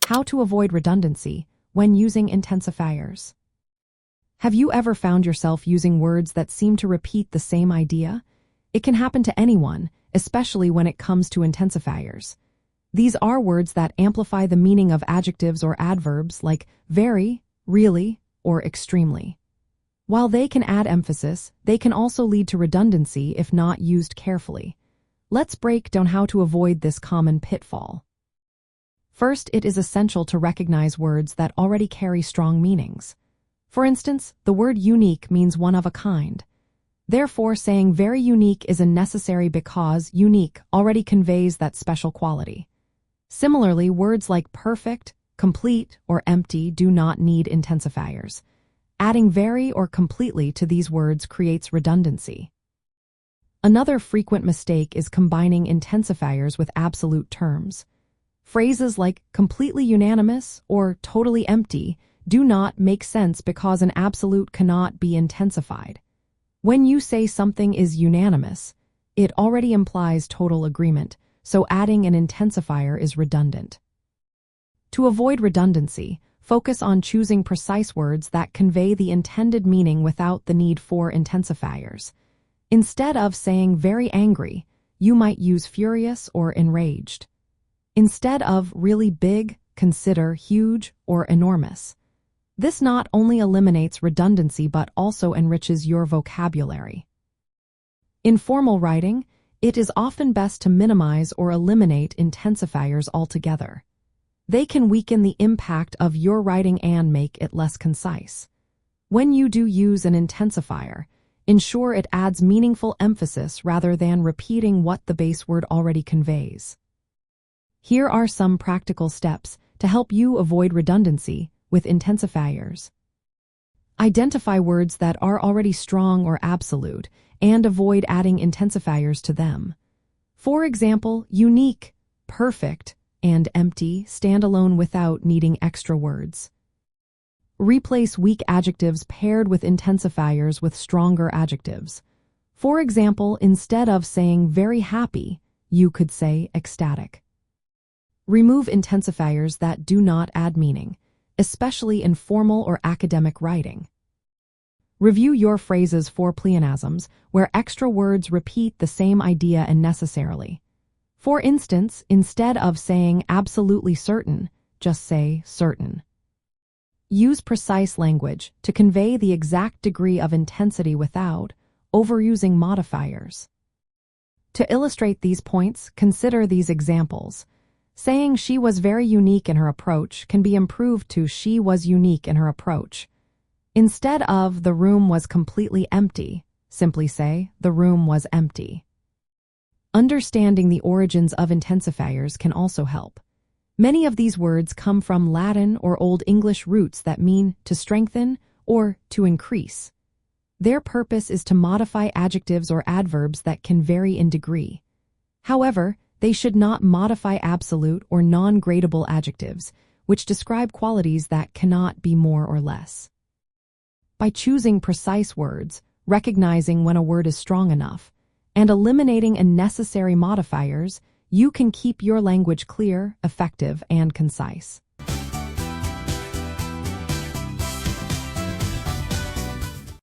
How to avoid redundancy when using intensifiers. Have you ever found yourself using words that seem to repeat the same idea? It can happen to anyone, especially when it comes to intensifiers. These are words that amplify the meaning of adjectives or adverbs like very, really, or extremely. While they can add emphasis, they can also lead to redundancy if not used carefully. Let's break down how to avoid this common pitfall. First, it is essential to recognize words that already carry strong meanings. For instance, the word unique means one of a kind. Therefore, saying very unique isn't necessary because unique already conveys that special quality. Similarly, words like perfect, complete, or empty do not need intensifiers. Adding very or completely to these words creates redundancy. Another frequent mistake is combining intensifiers with absolute terms. Phrases like completely unanimous or totally empty do not make sense because an absolute cannot be intensified. When you say something is unanimous, it already implies total agreement, so adding an intensifier is redundant. To avoid redundancy, focus on choosing precise words that convey the intended meaning without the need for intensifiers. Instead of saying very angry, you might use furious or enraged. Instead of really big, consider huge or enormous. This not only eliminates redundancy but also enriches your vocabulary. In formal writing, it is often best to minimize or eliminate intensifiers altogether. They can weaken the impact of your writing and make it less concise. When you do use an intensifier, ensure it adds meaningful emphasis rather than repeating what the base word already conveys. Here are some practical steps to help you avoid redundancy with intensifiers. Identify words that are already strong or absolute and avoid adding intensifiers to them. For example, unique, perfect, and empty stand alone without needing extra words. Replace weak adjectives paired with intensifiers with stronger adjectives. For example, instead of saying very happy, you could say ecstatic. Remove intensifiers that do not add meaning, especially in formal or academic writing. Review your phrases for pleonasms where extra words repeat the same idea unnecessarily. For instance, instead of saying absolutely certain, just say certain. Use precise language to convey the exact degree of intensity without overusing modifiers. To illustrate these points, consider these examples. Saying she was very unique in her approach can be improved to she was unique in her approach. Instead of the room was completely empty, simply say the room was empty. Understanding the origins of intensifiers can also help. Many of these words come from Latin or Old English roots that mean to strengthen or to increase. Their purpose is to modify adjectives or adverbs that can vary in degree. However, they should not modify absolute or non-gradable adjectives, which describe qualities that cannot be more or less. By choosing precise words, recognizing when a word is strong enough, and eliminating unnecessary modifiers, you can keep your language clear, effective, and concise.